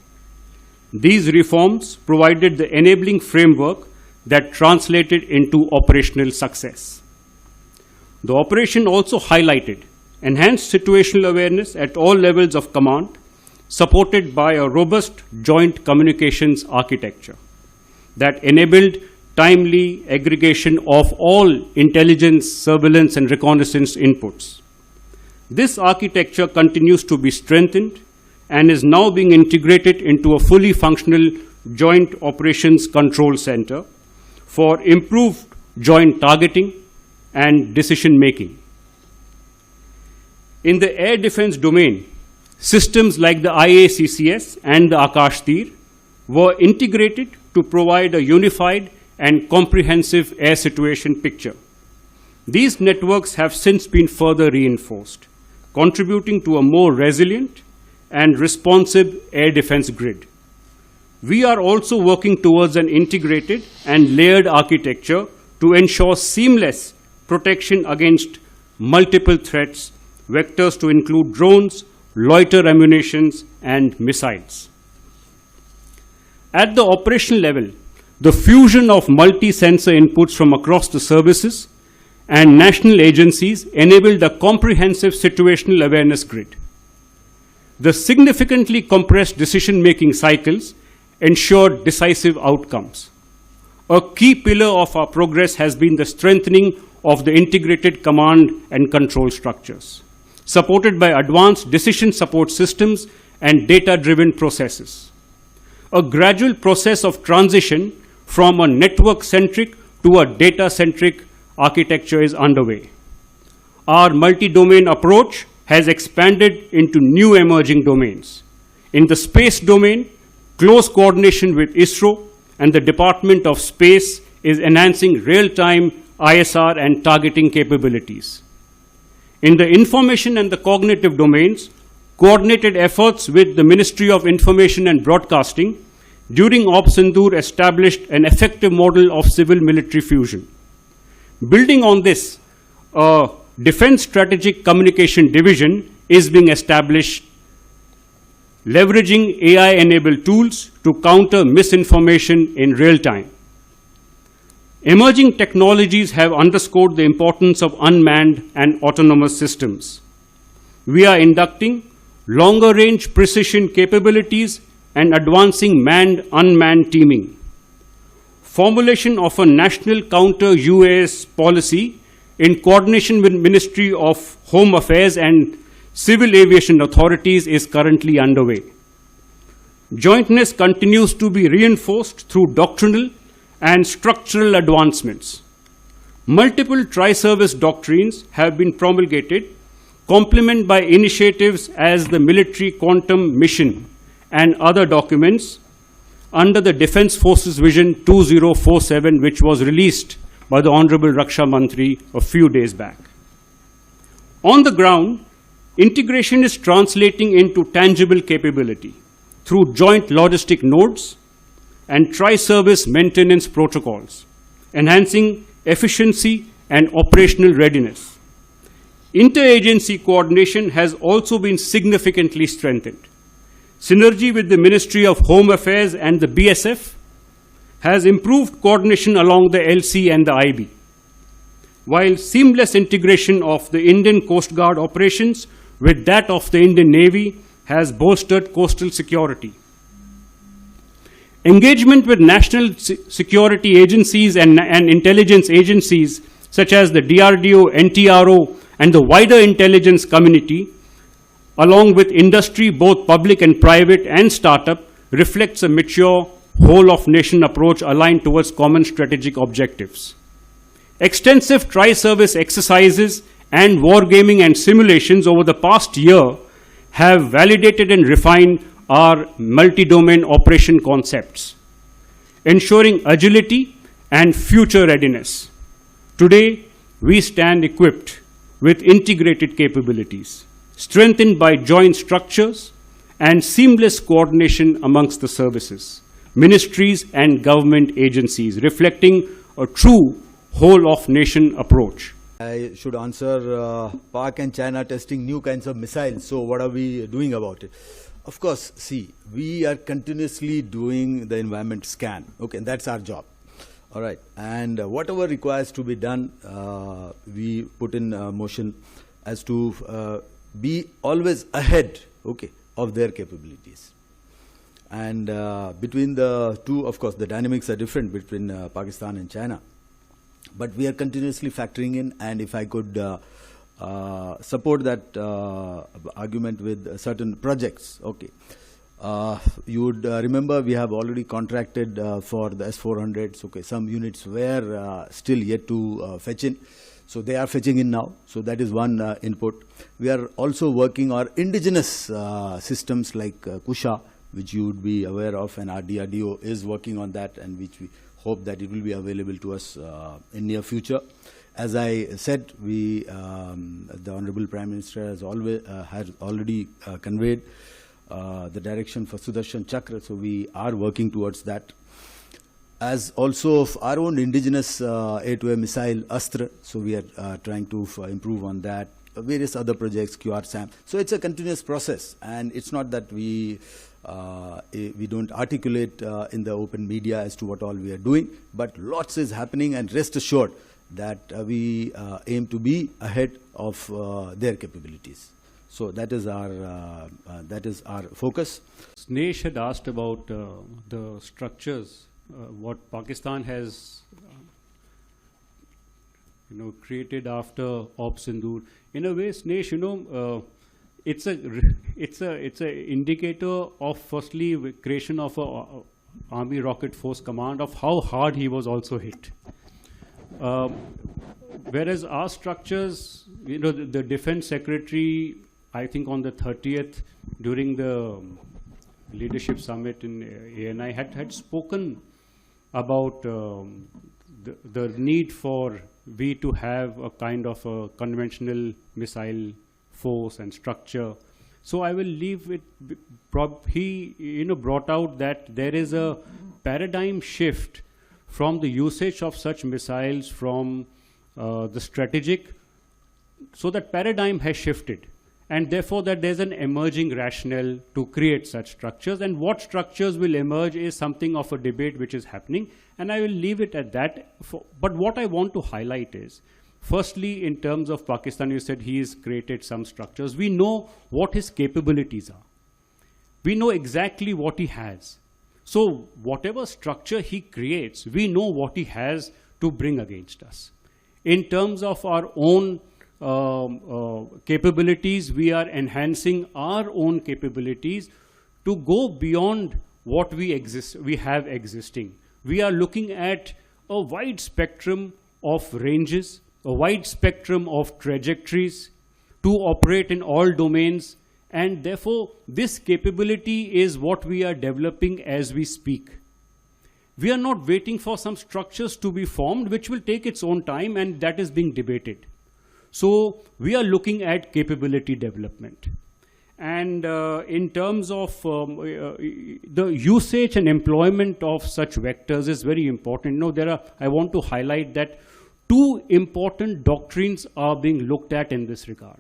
These reforms provided the enabling framework that translated into operational success. The operation also highlighted enhanced situational awareness at all levels of command, supported by a robust joint communications architecture that enabled timely aggregation of all intelligence, surveillance, and reconnaissance inputs. This architecture continues to be strengthened and is now being integrated into a fully functional Joint Operations Control Center for improved joint targeting and decision-making. In the air defense domain, systems like the IACCS and the Akash Tir were integrated to provide a unified and comprehensive air situation picture. These networks have since been further reinforced, contributing to a more resilient and responsive air defense grid. We are also working towards an integrated and layered architecture to ensure seamless protection against multiple threats, vectors to include drones, loiter ammunitions, and missiles. At the operational level, the fusion of multi-sensor inputs from across the services and national agencies enabled a comprehensive situational awareness grid. The significantly compressed decision-making cycles ensured decisive outcomes. A key pillar of our progress has been the strengthening of the integrated command and control structures, supported by advanced decision support systems and data-driven processes. A gradual process of transition from a network-centric to a data-centric architecture is underway. Our multi-domain approach has expanded into new emerging domains. In the space domain, close coordination with ISRO and the Department of Space is enhancing real-time ISR and targeting capabilities. In the information and the cognitive domains, coordinated efforts with the Ministry of Information and Broadcasting during Ops Sindoor established an effective model of civil-military fusion. Building on this, a Defense Strategic Communication Division is being established, leveraging AI-enabled tools to counter misinformation in real time. Emerging technologies have underscored the importance of unmanned and autonomous systems. We are inducting longer-range precision capabilities and advancing manned-unmanned teaming. Formulation of a national counter-UAS policy in coordination with Ministry of Home Affairs and Civil Aviation Authorities is currently underway. Jointness continues to be reinforced through doctrinal and structural advancements. Multiple tri-service doctrines have been promulgated, complemented by initiatives as the Military Quantum Mission and other documents under the Defence Forces Vision 2047, which was released by the Honorable Raksha Mantri a few days back. On the ground, integration is translating into tangible capability through joint logistic nodes and tri-service maintenance protocols, enhancing efficiency and operational readiness. Interagency coordination has also been significantly strengthened. Synergy with the Ministry of Home Affairs and the BSF has improved coordination along the LC and the IB, while seamless integration of the Indian Coast Guard operations with that of the Indian Navy has bolstered coastal security. Engagement with national security agencies and intelligence agencies such as the DRDO, NTRO, and the wider intelligence community, along with industry, both public and private and startup, reflects a mature whole-of-nation approach aligned towards common strategic objectives. Extensive tri-service exercises and wargaming and simulations over the past year have validated and refined our multi-domain operation concepts, ensuring agility and future readiness. Today, we stand equipped with integrated capabilities, strengthened by joint structures and seamless coordination amongst the services, ministries and government agencies, reflecting a true whole-of-nation approach. I should answer Pak and China testing new kinds of missiles. So what are we doing about it? Of course, see, we are continuously doing the environment scan. Okay, that's our job. All right, and whatever requires to be done, we put in motion as to be always ahead, okay, of their capabilities. And between the two, of course, the dynamics are different between Pakistan and China. But we are continuously factoring in, and if I could support that argument with certain projects, okay. You would remember we have already contracted for the S-400s, okay. Some units were still yet to fetch in. So they are fetching in now. So that is one input. We are also working on indigenous systems like Kusha, which you would be aware of, and our DRDO is working on that, and which we hope that it will be available to us in near future. As I said, we, the Honorable Prime Minister has already conveyed the direction for Sudarshan Chakra, so we are working towards that. As also of our own indigenous air-to-air missile Astra, so we are trying to improve on that. Various other projects, QR-SAM. So it's a continuous process, and it's not that we don't articulate in the open media as to what all we are doing, but lots is happening, and rest assured that we aim to be ahead of their capabilities. So that is our focus. Snesh had asked about the structures, what Pakistan has created after Op Sindoor. In a way, Snesh, it's a indicator of firstly creation of a Army Rocket Force Command, of how hard he was also hit. Whereas our structures, the Defense Secretary, I think on the 30th during the leadership summit in ANI had spoken about the need for we to have a kind of a conventional missile force and structure. So I will leave it. He brought out that there is a paradigm shift from the usage of such missiles from the strategic. So that paradigm has shifted, and therefore that there's an emerging rationale to create such structures, and what structures will emerge is something of a debate which is happening, and I will leave it at that. But what I want to highlight is, firstly, in terms of Pakistan, you said he has created some structures. We know what his capabilities are. We know exactly what he has. So whatever structure he creates, we know what he has to bring against us. In terms of our own capabilities, we are enhancing our own capabilities to go beyond what we have existing. We are looking at a wide spectrum of ranges, a wide spectrum of trajectories to operate in all domains And therefore, this capability is what we are developing as we speak. We are not waiting for some structures to be formed, which will take its own time, and that is being debated. So we are looking at capability development. And in terms of the usage and employment of such vectors is very important. I want to highlight that two important doctrines are being looked at in this regard.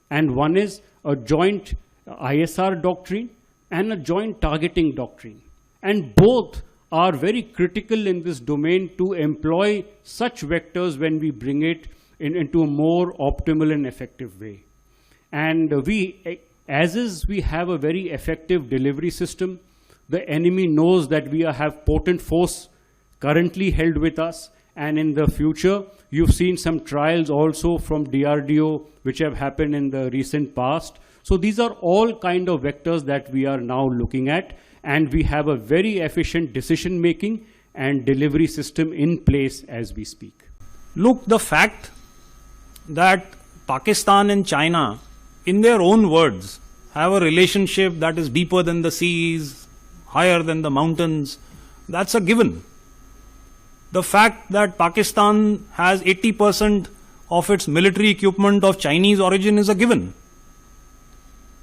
And one is a joint ISR doctrine and a joint targeting doctrine. And both are very critical in this domain to employ such vectors when we bring it into a more optimal and effective way. And we have a very effective delivery system. The enemy knows that we have potent force currently held with us, and in the future, you've seen some trials also from DRDO which have happened in the recent past. So these are all kind of vectors that we are now looking at, and we have a very efficient decision making and delivery system in place as we speak. Look, the fact that Pakistan and China, in their own words, have a relationship that is deeper than the seas, higher than the mountains, that's a given. The fact that Pakistan has 80% of its military equipment of Chinese origin is a given.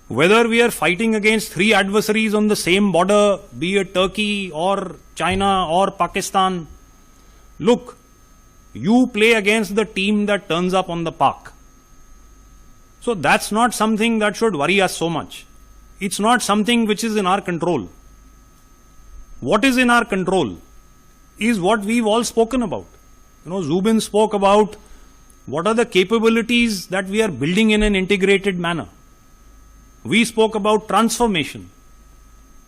Whether we are fighting against three adversaries on the same border, be it Turkey or China or Pakistan, look, you play against the team that turns up on the park. So that's not something that should worry us so much. It's not something which is in our control. What is in our control is what we've all spoken about. Zubin spoke about what are the capabilities that we are building in an integrated manner. We spoke about transformation.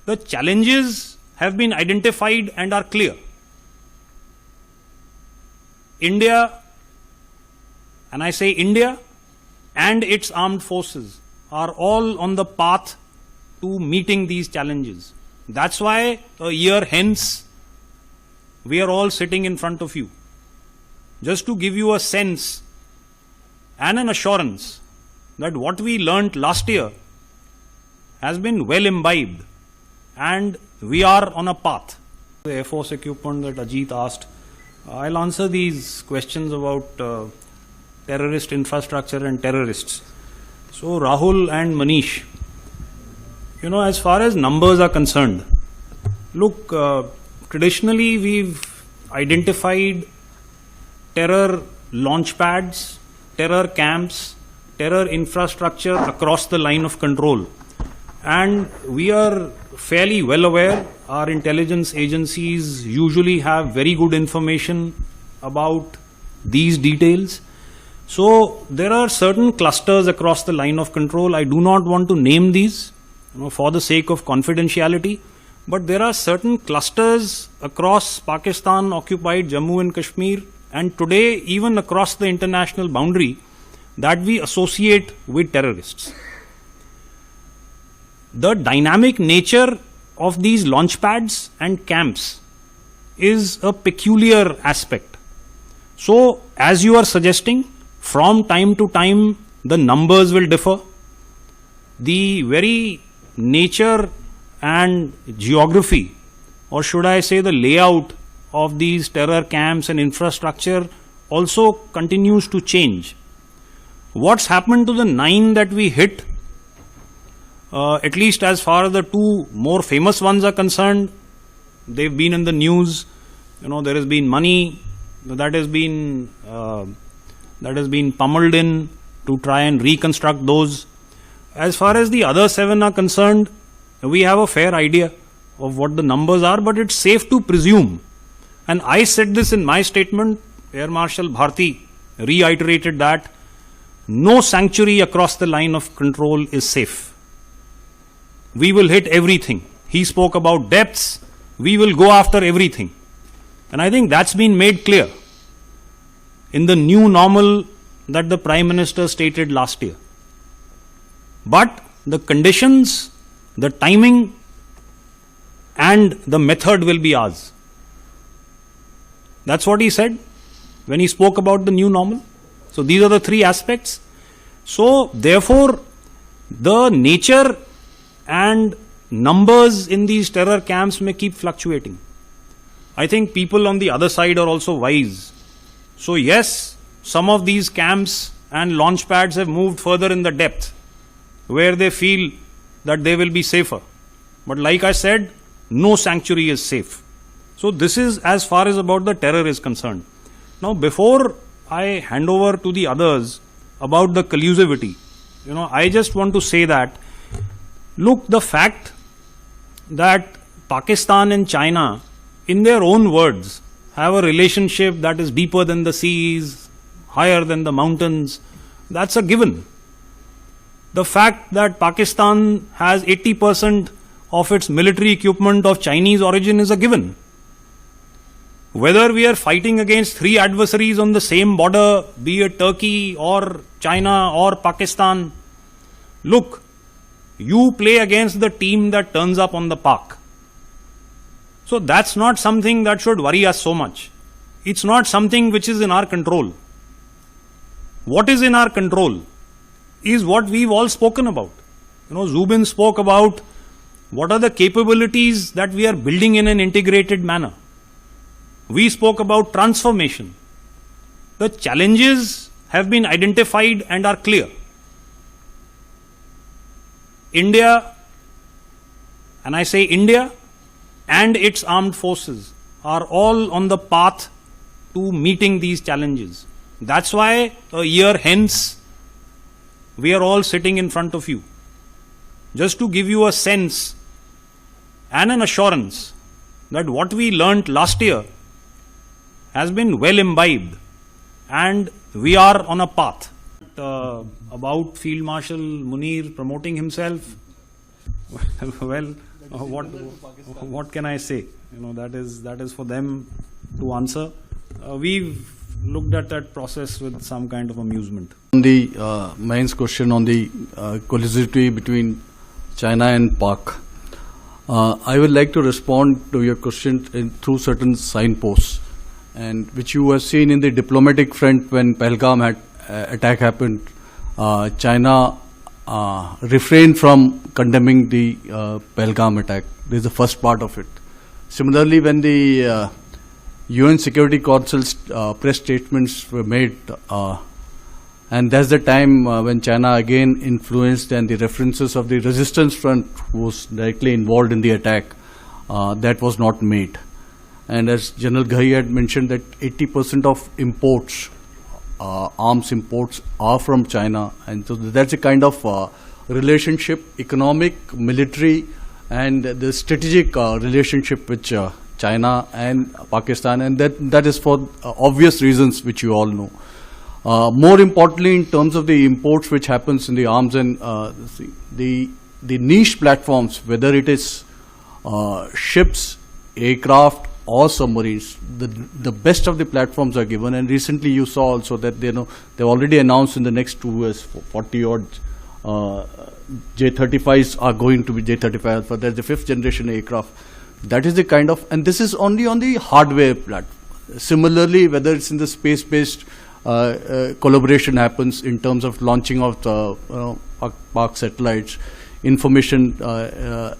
The challenges have been identified and are clear. India, and I say India, and its armed forces are all on the path to meeting these challenges. That's why a year hence, we are all sitting in front of you. Just to give you a sense and an assurance that what we learnt last year has been well imbibed, and we are on a path. The Air Force equipment that Ajit asked, I'll answer these questions about terrorist infrastructure and terrorists. So Rahul and Manish, as far as numbers are concerned, look, traditionally we've identified terror launch pads, terror camps, terror infrastructure across the line of control. And we are fairly well aware, our intelligence agencies usually have very good information about these details. So there are certain clusters across the line of control. I do not want to name these for the sake of confidentiality, but there are certain clusters across Pakistan occupied Jammu and Kashmir, and today even across the international boundary, that we associate with terrorists. The dynamic nature of these launch pads and camps is a peculiar aspect. So, as you are suggesting, from time to time the numbers will differ. The very nature and geography, or should I say the layout of these terror camps and infrastructure also continues to change. What's happened to the 9 that we hit, at least as far as the 2 more famous ones are concerned, they've been in the news. There has been money that has been pummeled in to try and reconstruct those. As far as the other 7 are concerned, we have a fair idea of what the numbers are, but it's safe to presume, and I said this in my statement, Air Marshal Bharti reiterated that no sanctuary across the line of control is safe. We will hit everything. He spoke about depths. We will go after everything. And I think that's been made clear in the new normal that the Prime Minister stated last year. But the conditions, the timing, and the method will be ours. That's what he said when he spoke about the new normal. So these are the 3 aspects. So therefore, the nature and numbers in these terror camps may keep fluctuating. I think people on the other side are also wise. So yes, some of these camps and launch pads have moved further in the depth where they feel that they will be safer. But like I said, no sanctuary is safe. So this is as far as about the terror is concerned. Now before I hand over to the others about the collusivity, I just want to say that, look, the fact that Pakistan and China, in their own words, have a relationship that is deeper than the seas, higher than the mountains, that's a given. The fact that Pakistan has 80% of its military equipment of Chinese origin is a given. Whether we are fighting against three adversaries on the same border, be it Turkey or China or Pakistan, look, you play against the team that turns up on the park. So that's not something that should worry us so much. It's not something which is in our control. What is in our control is what we've all spoken about. Zubin spoke about what are the capabilities that we are building in an integrated manner. We spoke about transformation. The challenges have been identified and are clear. India, and I say India, and its armed forces are all on the path to meeting these challenges. That's why a year hence, we are all sitting in front of you. Just to give you a sense and an assurance that what we learnt last year has been well imbibed and we are on a path. About Field Marshal Munir promoting himself, well, what can I say? That is for them to answer. We've looked at that process with some kind of amusement. On the Mayan's question on the collusivity between China and Pak, I would like to respond to your question through certain signposts, and which you have seen in the diplomatic front when Pahalgam attack happened. China refrained from condemning the Pahalgam attack. This is the first part of it. Similarly, when the UN Security Council's press statements were made, and that's the time when China again influenced, and the references of the resistance front was directly involved in the attack, that was not made. And as General Ghai had mentioned, that 80% of imports, arms imports, are from China, and so that's a kind of relationship, economic, military, and the strategic relationship with China and Pakistan, and that is for obvious reasons which you all know. More importantly, in terms of the imports which happens in the arms and the niche platforms, whether it is ships, aircraft, or submarines, the best of the platforms are given. And recently you saw also that they've already announced in the next 2 years 40 odd J-35s are going to be J-35 Alpha. That's the 5th generation aircraft. That is the kind of, and this is only on the hardware platform. Similarly, whether it's in the space-based collaboration happens in terms of launching of the Pak satellites, information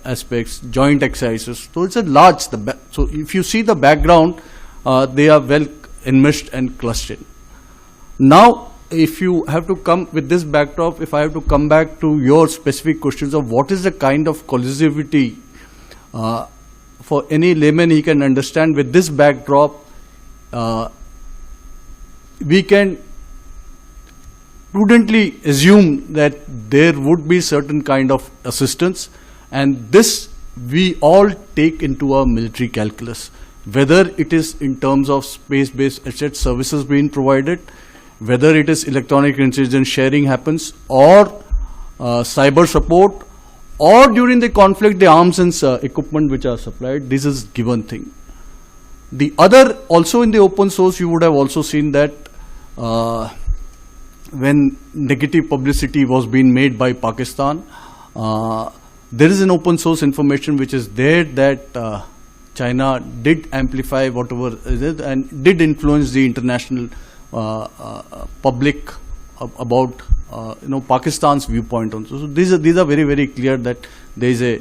aspects, joint exercises. So it's a large, so if you see the background, they are well enmeshed and clustered. Now, if you have to come with this backdrop, if I have to come back to your specific questions of what is the kind of collusivity, for any layman he can understand with this backdrop, we can prudently assume that there would be certain kind of assistance, and this we all take into our military calculus, whether it is in terms of space-based asset services being provided, whether it is electronic intelligence sharing happens, or cyber support, or during the conflict the arms and equipment which are supplied. This is given thing. The other, also in the open source, you would have also seen that when negative publicity was being made by Pakistan, there is an open source information which is there that China did amplify whatever is it and did influence the international public about Pakistan's viewpoint also. So these are very, very clear that there is a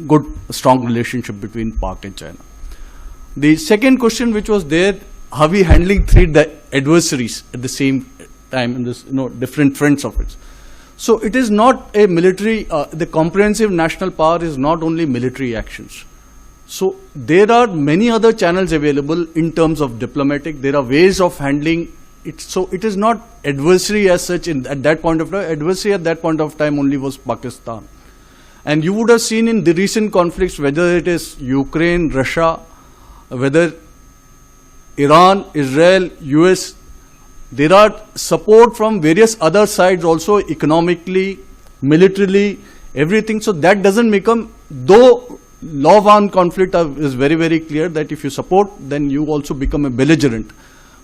good, strong relationship between Pak and China. The second question which was there, how we handling the adversaries at the same time in this different fronts of it. So it is not a military, the comprehensive national power is not only military actions. So there are many other channels available in terms of diplomatic, there are ways of handling it. So it is not adversary as such at that point of time. Adversary at that point of time only was Pakistan. And you would have seen in the recent conflicts, whether it is Ukraine, Russia, whether Iran, Israel, US, there are support from various other sides also, economically, militarily, everything. So that doesn't become, though law of armed conflict is very, very clear that if you support, then you also become a belligerent.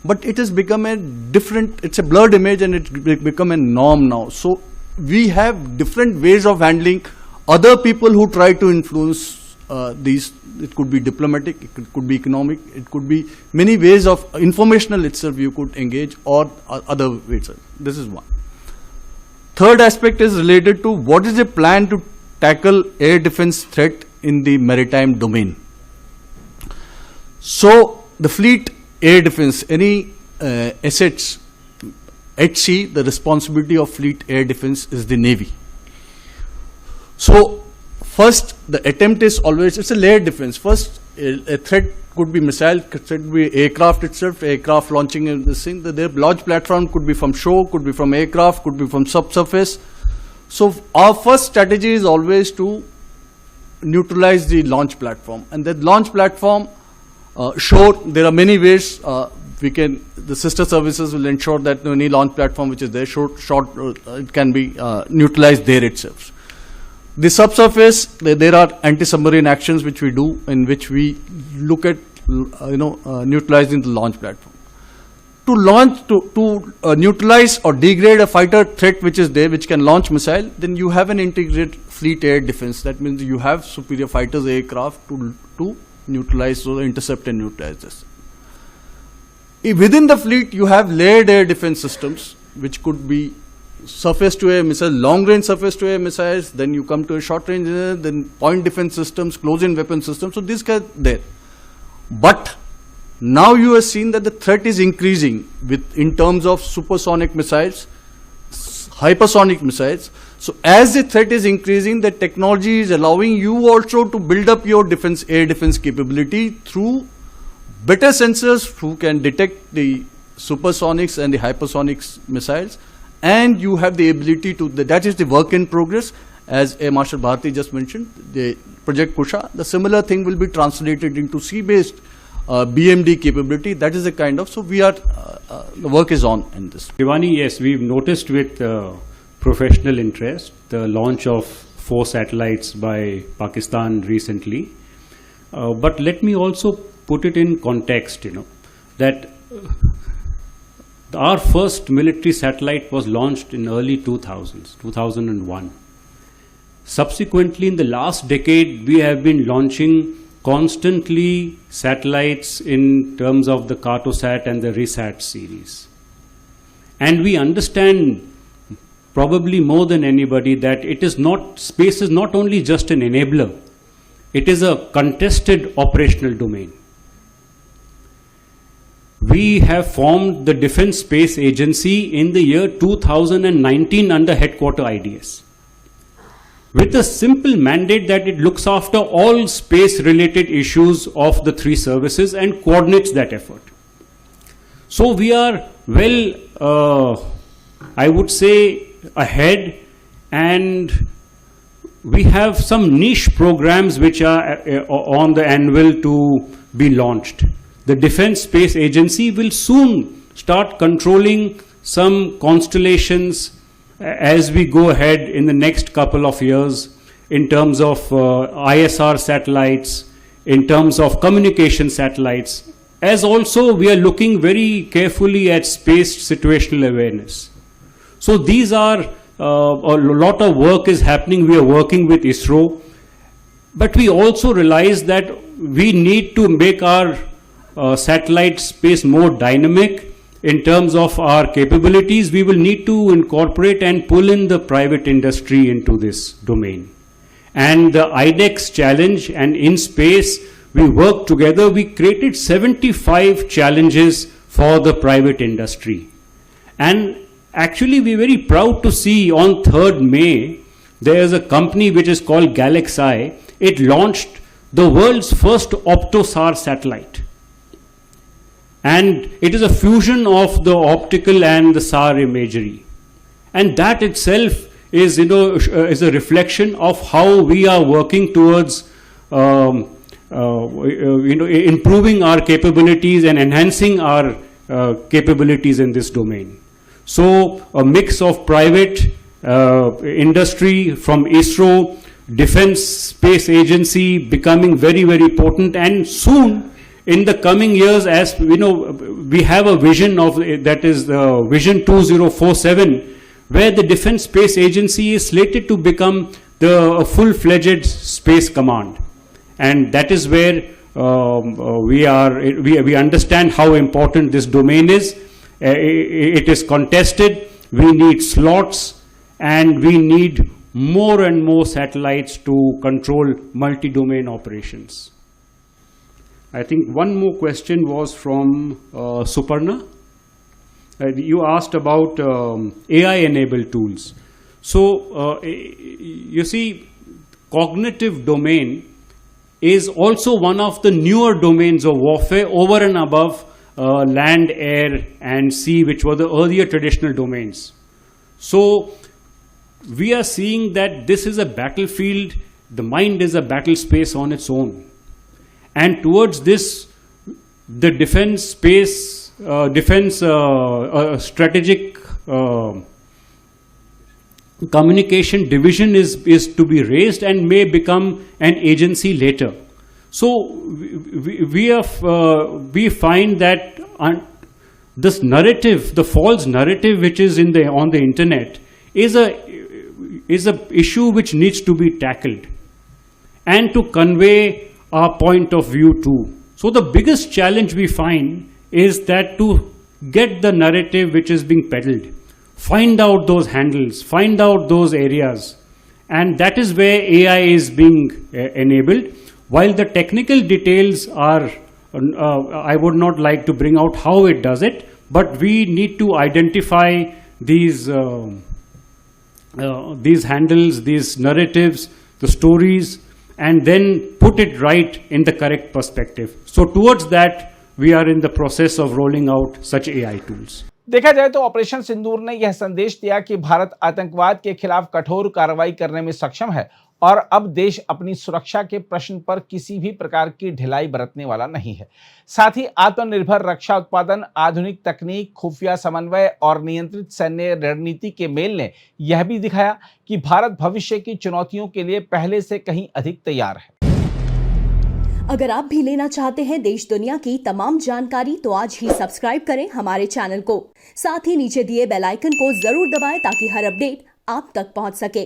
But it has become a different, it's a blurred image and it's become a norm now. So we have different ways of handling other people who try to influence these. It could be diplomatic, it could be economic, it could be many ways of informational itself you could engage or other ways. This is one. Third aspect is related to what is the plan to tackle air defense threat in the maritime domain. So the fleet air defense, any assets at sea, the responsibility of fleet air defense is the Navy. So first, the attempt is always, it's a layered defense. First, a threat could be missile, threat could be aircraft itself, aircraft launching in this thing. The launch platform could be from shore, could be from aircraft, could be from subsurface. So our first strategy is always to neutralize the launch platform. And that launch platform, shore, there are many ways the sister services will ensure that any launch platform which is there, it can be neutralized there itself. The subsurface, there are anti-submarine actions which we do, in which we look at neutralizing the launch platform. To neutralize or degrade a fighter threat which is there, which can launch missile, then you have an integrated fleet air defense. That means you have superior fighters aircraft to neutralize or intercept and neutralize this. Within the fleet, you have layered air defense systems, which could be surface-to-air missile, long-range surface-to-air missiles, then you come to a short-range, then point defense systems, close-in weapon systems. So these guys there. But now you have seen that the threat is increasing in terms of supersonic missiles, hypersonic missiles. So as the threat is increasing, the technology is allowing you also to build up your air defense capability through better sensors who can detect the supersonics and the hypersonics missiles. And you have the ability to, that is the work in progress, as Air Marshal Bharati just mentioned, the Project Kusha. The similar thing will be translated into sea-based BMD capability. That is the kind of, so we are, the work is on in this. Shivani, yes, we've noticed with professional interest the launch of 4 satellites by Pakistan recently. But let me also put it in context, that our first military satellite was launched in early 2000s, 2001. Subsequently, in the last decade, we have been launching constantly satellites in terms of the Cartosat and the Risat series. And we understand probably more than anybody that space is not only just an enabler, it is a contested operational domain. We have formed the Defence Space Agency in the year 2019 under Headquarter IDS, with a simple mandate that it looks after all space-related issues of the 3 services and coordinates that effort. So we are I would say, ahead, and we have some niche programs which are on the anvil to be launched. The Defence Space Agency will soon start controlling some constellations as we go ahead in the next couple of years in terms of ISR satellites, in terms of communication satellites, as also we are looking very carefully at space situational awareness. So these are, a lot of work is happening. We are working with ISRO, but we also realize that we need to make our satellite space more dynamic in terms of our capabilities, we will need to incorporate and pull in the private industry into this domain. And the IDEX challenge, and in space, we worked together, we created 75 challenges for the private industry. And actually, we're very proud to see on 3rd May, there is a company which is called Galaxy. It launched the world's first optosar satellite. And it is a fusion of the optical and the SAR imagery. And that itself is, is a reflection of how we are working towards, improving our capabilities and enhancing our capabilities in this domain. So a mix of private industry from ISRO, Defense Space Agency becoming very, very potent, and soon in the coming years, as we have a vision of that is the Vision 2047, where the Defense Space Agency is slated to become the full-fledged space command, and that is where we understand how important this domain is. It is contested. We need slots, and we need more and more satellites to control multi-domain operations. I think one more question was from Suparna. You asked about AI-enabled tools. So, you see, cognitive domain is also one of the newer domains of warfare over and above land, air, and sea, which were the earlier traditional domains. So, we are seeing that this is a battlefield, the mind is a battle space on its own. And towards this, the defense space, strategic communication division is to be raised and may become an agency later. So we find that this narrative, the false narrative which is on the internet, is a issue which needs to be tackled, and to convey our point of view too. So the biggest challenge we find is that to get the narrative which is being peddled, find out those handles, find out those areas, and that is where AI is being enabled. While the technical details are, I would not like to bring out how it does it, but we need to identify these handles, these narratives, the stories, and then put it right in the correct perspective. So towards that, we are in the process of rolling out such AI tools. देखा जाए तो operation सिंदूर ने यह संदेश दिया कि भारत आतंकवाद के खिलाफ कठोर कार्रवाई करने में सक्षम है और अब देश अपनी सुरक्षा के प्रश्न पर किसी भी प्रकार की ढिलाई बरतने वाला नहीं है। साथ ही आत्मनिर्भर रक्षा उत्पादन, आधुनिक तकनीक, खुफिया समन्वय और नियंत्रित सैन्य रणनीति के मेल ने यह भी दिखाया कि भारत भविष्य की चुनौतियों के लिए पहले से कहीं अधिक तैयार है। अगर आप भी लेना चाहते हैं देश दुनिया की तमाम जानकारी तो आज ही सब्सक्राइब करें हमारे चैनल को। साथ ही नीचे दिए बेल आइकन को जरूर दबाएं ताकि हर अपडेट आप तक पहुंच सके।